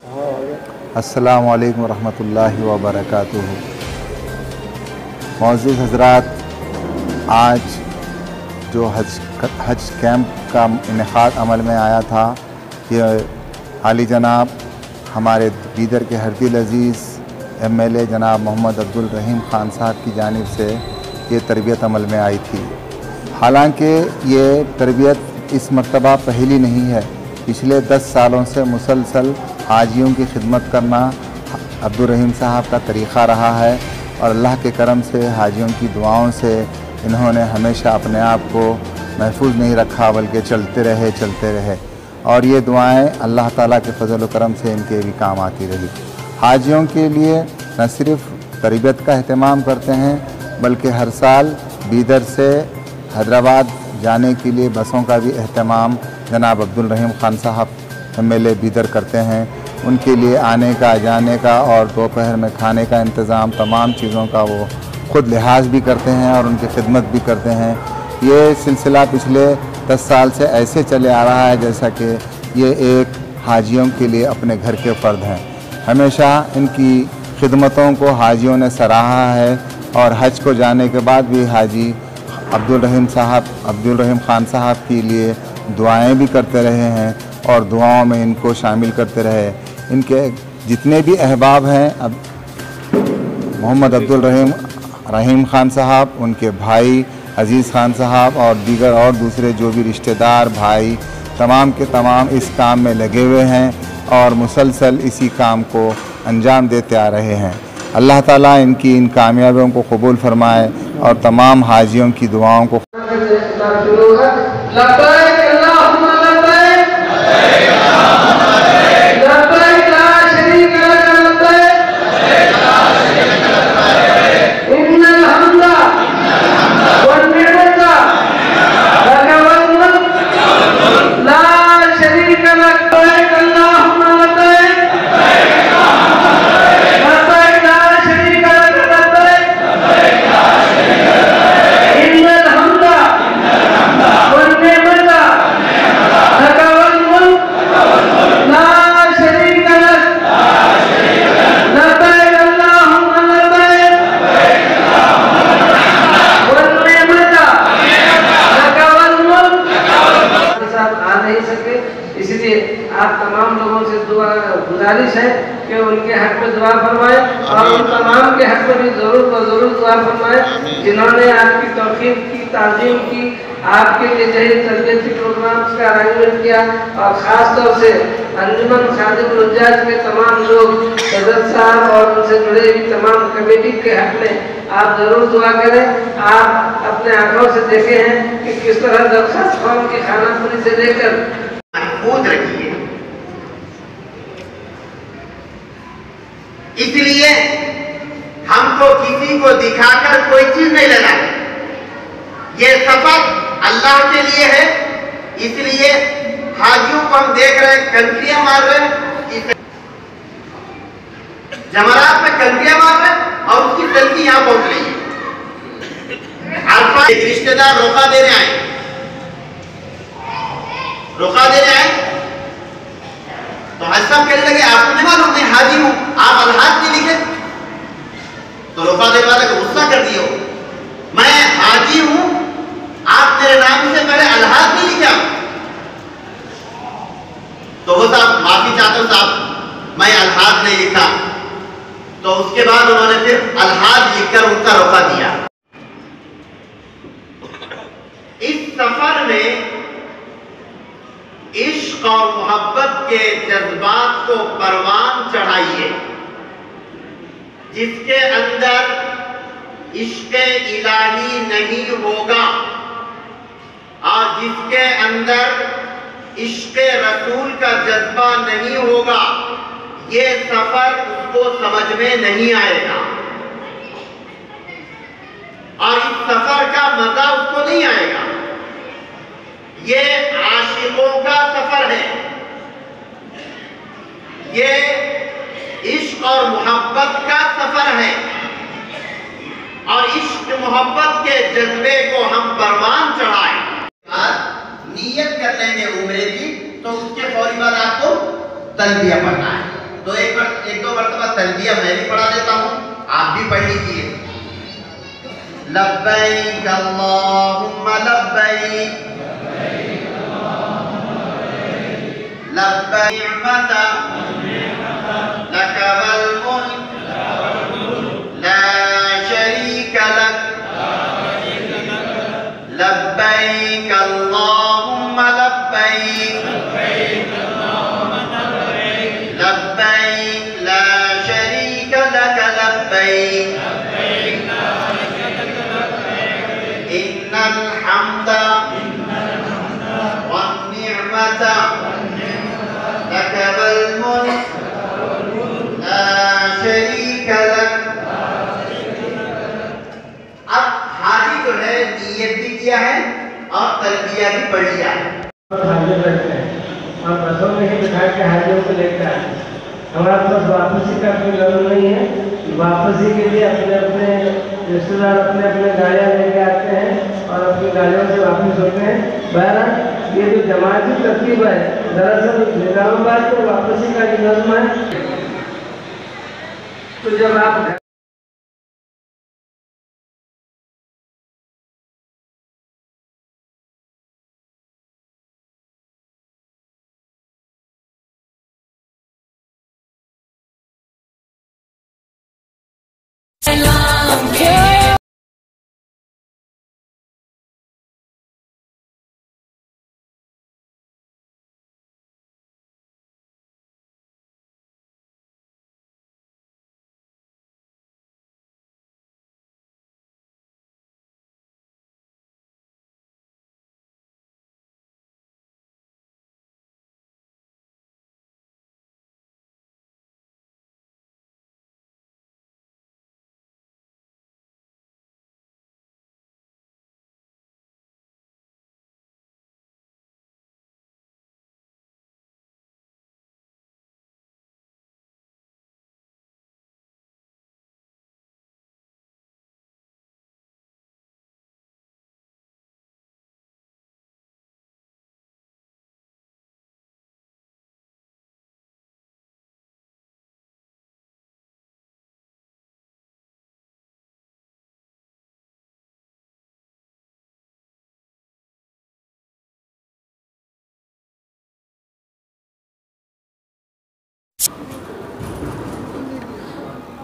अस्सलामु अलैकुम वरहमतुल्लाहि वबरकातुहू। मौजूद हज़रात, आज जो हज कैंप का इनेकाद अमल में आया था, ये आली जनाब हमारे बीदर के हरदिल अज़ीज़ MLA जनाब मोहम्मद अब्दुल रहीम ख़ान साहब की जानिब से ये तरबियत अमल में आई थी। हालांकि ये तरबियत इस मरतबा पहली नहीं है, पिछले 10 सालों से मुसलसल हाजियों की खिदमत करना अब्दुल रहीम साहब का तरीक़ा रहा है और अल्लाह के करम से हाजियों की दुआओं से इन्होंने हमेशा अपने आप को महफूज नहीं रखा, बल्कि चलते रहे और ये दुआएं अल्लाह ताला के फजल व करम से इनके भी काम आती रही। हाजियों के लिए न सिर्फ तरबियत का अहतमाम करते हैं, बल्कि हर साल बीदर से हैदराबाद जाने के लिए बसों का भी अहतमाम जनाब अब्दुल रहीम ख़ान साहब MLA बीदर करते हैं। उनके लिए आने का, जाने का और दोपहर में खाने का इंतज़ाम, तमाम चीज़ों का वो ख़ुद लिहाज भी करते हैं और उनकी खिदमत भी करते हैं। ये सिलसिला पिछले 10 साल से ऐसे चले आ रहा है जैसा कि ये एक हाजियों के लिए अपने घर के फ़र्द हैं। हमेशा इनकी खिदमतों को हाजियों ने सराहा है और हज को जाने के बाद भी हाजी अब्दुल रहीम ख़ान साहब के लिए दुआएं भी करते रहे हैं और दुआओं में इनको शामिल करते रहे। इनके जितने भी अहबाब हैं, अब मोहम्मद अब्दुल रहीम ख़ान साहब, उनके भाई अज़ीज़ ख़ान साहब और दीगर और दूसरे जो भी रिश्तेदार भाई तमाम के तमाम इस काम में लगे हुए हैं और मुसलसल इसी काम को अंजाम देते आ रहे हैं। अल्लाह ताला इनकी इन कामयाबियों को कबूल फरमाए और तमाम हाजियों की दुआओं को आप तमाम लोगों से दुआ गुजारिश है कि उनके हक में दुआ फरमाए और उन तमाम के हक में भी ज़रूर दुआ फरमाए जिन्होंने आपकी तौफीक की, ताज़ीम की, आपके लिए जही तरबियती प्रोग्राम्स का अरेंजमेंट किया और ख़ास तौर से अंजुमन खादिमुल हुज्जाज के तमाम लोग, सदर साहब और उनसे जुड़े हुई तमाम कमेटी के हक में आप ज़रूर दुआ करें। आप अपने आँखों से देखे हैं कि किस तरह दरख्वास्त कौम की खानापुरी से लेकर महफूज रखिए। इसलिए हमको किसी को दिखाकर कोई चीज नहीं लेना है। ये सफर अल्लाह के लिए है, इसलिए हाजियों को हम देख रहे हैं, कंकरियां मार रहे हैं, जमरात में कंकरियां मार रहे हैं और उसकी तलकी यहां पहुंच रही है। अल्फा एक रिश्तेदार रोका देने आए, तो हज साहब कहने लगे आपको नहीं मालूम मैं हाजी हूं, आप अलहाज नहीं लिखे। तो रोका देने वाले को गुस्सा कर दिया, मैं हाजी हूं, आप मेरे नाम से पहले अलहाज नहीं लिखा। तो वो साहब माफी चाहते हो साहब, मैं अलहाज नहीं लिखा। तो उसके बाद उन्होंने फिर अलहाज लिखकर उनका रोका दिया। इस सफर में इश्क और मोहब्बत के जज्बात को परवान चढ़ाइए। जिसके अंदर इश्क इलाही नहीं होगा और जिसके अंदर इश्क रसूल का जज्बा नहीं होगा, ये सफर उसको समझ में नहीं आएगा और इस सफर का मजा उसको नहीं आएगा। ये आशिकों का सफर है, ये इश्क और मोहब्बत का सफर है और इश्क मोहब्बत के जज्बे को हम परवान चढ़ाएं। नीयत कर लेंगे उम्रे की, तो उसके फौरी बाद आपको तलबिया पढ़ना है। तो एक दो मरतबा तलबिया मैं भी पढ़ा देता हूँ, आप भी पढ़ लीजिए। लब्बैक अल्लाहुम्मा लब्बैक लब्बैक निअमता लक वल मुल्क ला शरीका लक लब्बैक अल्लाहुम्मा लब्बैक लब्बैक ला शरीका लक लब्बैक इन्नल हम्दा वन निअमता लक वल मुल्क ला शरीका लक। अब हाजी जो है नियत भी किया है और तलबिया भी पढ़ लिया है। हाजिर रखते हैं और बसों में ही बिठा के हाजियों को लेकर आए। हमारे पास वापसी का कोई लफ्ज़ नहीं है। वापसी के लिए अपने अपने रिश्तेदार अपने अपने गाड़ियाँ लेके आते हैं और अपनी गाड़ियों से वापस होते हैं। बहरहाल ये जो जमाती तरतीब है, दरअसल निज़ामाबाद में वापसी का जो नज़्म है, तो जब आप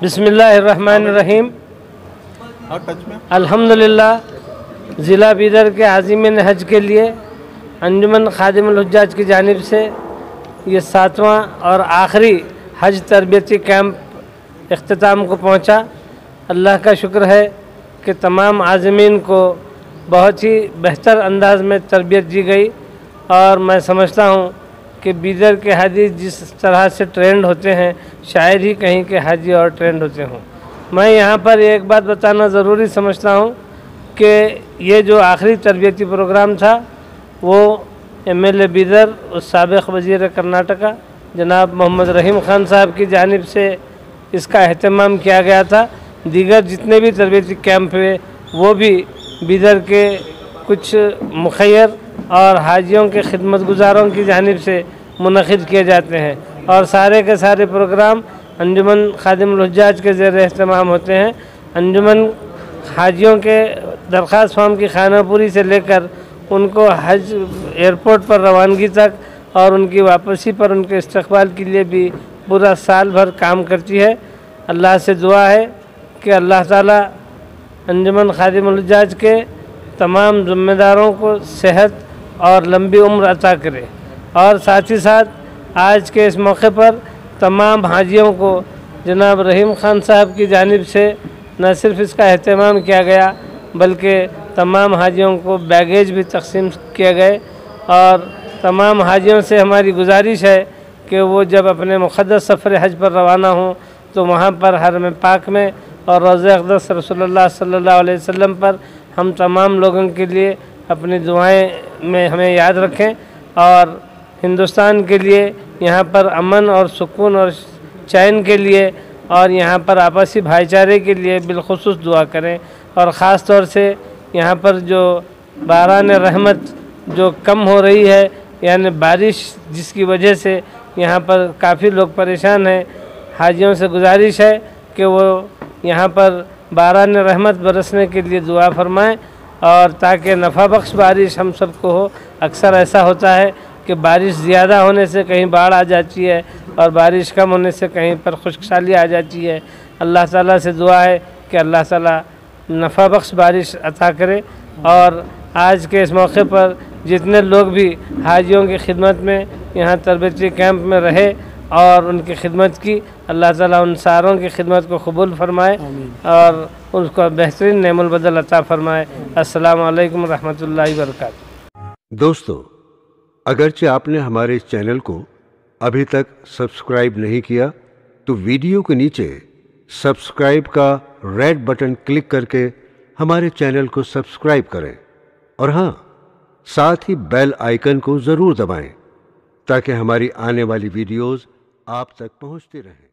बिस्मिल्लाहिर्रहमानिर्रहीम। अल्हम्दुलिल्लाह ज़िला बीदर के आज़िमीन हज के लिए अंजुमन खादिमुल हुज्जाज की जानिब से ये 7वां और आखिरी हज तरबियती कैंप इख्तिताम को पहुंचा। अल्लाह का शुक्र है कि तमाम आज़िमीन को बहुत ही बेहतर अंदाज में तरबियत दी गई और मैं समझता हूं कि बीदर के हाजी जिस तरह से ट्रेंड होते हैं शायद ही कहीं के हाजी और ट्रेंड होते हों। मैं यहाँ पर एक बात बताना ज़रूरी समझता हूँ कि ये जो आखिरी तरबियती प्रोग्राम था वो एमएलए बीदर और साबिक़ वज़ीर कर्नाटका जनाब मोहम्मद रहीम ख़ान साहब की जानिब से इसका अहतमाम किया गया था। दीगर जितने भी तरबियती कैंप हुए वो भी बीदर के कुछ मुखैर और हाजियों के खिदमत गुजारों की जानिब से मुनक़िद किए जाते हैं और सारे के सारे प्रोग्राम अंजुमन खादिमुल हुज्जाज के ज़ेर एहतमाम होते हैं। अंजुमन हाजियों के दरख्वास्त फार्म की खानापुरी से लेकर उनको हज एयरपोर्ट पर रवानगी तक और उनकी वापसी पर उनके इस्तक़बाल के लिए भी पूरा साल भर काम करती है। अल्लाह से दुआ है कि अल्लाह ताला अंजुमन खादिमुल हुज्जाज के तमाम ज़िम्मेदारों को सेहत और लंबी उम्र अता करे और साथ ही साथ आज के इस मौके पर तमाम हाजियों को जनाब रहीम ख़ान साहब की जानिब से न सिर्फ इसका अहतमाम किया गया बल्कि तमाम हाजियों को बैगेज भी तकसीम किए गए और तमाम हाजियों से हमारी गुजारिश है कि वो जब अपने मुक़द्दस सफ़र हज पर रवाना हों तो वहाँ पर हरम पाक में और रोज़े अक़दस रसूलुल्लाह सल्लल्लाहु अलैहि वसल्लम पर हम तमाम लोगों के लिए अपनी दुआएं में हमें याद रखें और हिंदुस्तान के लिए यहाँ पर अमन और सुकून और चैन के लिए और यहाँ पर आपसी भाईचारे के लिए बिलखुसूस दुआ करें और ख़ास तौर से यहाँ पर जो बारान रहमत जो कम हो रही है यानी बारिश जिसकी वजह से यहाँ पर काफ़ी लोग परेशान हैं। हाजियों से गुजारिश है कि वो यहाँ पर बारान रहमत बरसने के लिए दुआ फरमाएं और ताकि नफ़ा बख्श बारिश हम सबको हो। अक्सर ऐसा होता है कि बारिश ज़्यादा होने से कहीं बाढ़ आ जाती है और बारिश कम होने से कहीं पर खुशकसाली आ जाती है। अल्लाह ताला से दुआ है कि अल्लाह ताला नफ़ा बख्श बारिश अता करे। और आज के इस मौके पर जितने लोग भी हाजियों की खिदमत में यहाँ तरबती कैंप में रहे और उनकी खिदमत की, अल्लाह ताला उन सारों की खिदमत को कबूल फरमाए और उनको बेहतरीन नेमुल बदल अता फरमाए। अस्सलामु अलैकुम रहमतुल्लाहि व बरकातहू। दोस्तों, अगरचे आपने हमारे इस चैनल को अभी तक सब्सक्राइब नहीं किया तो वीडियो के नीचे सब्सक्राइब का रेड बटन क्लिक करके हमारे चैनल को सब्सक्राइब करें और हाँ, साथ ही बेल आइकन को ज़रूर दबाएं ताकि हमारी आने वाली वीडियोस आप तक पहुंचती रहें।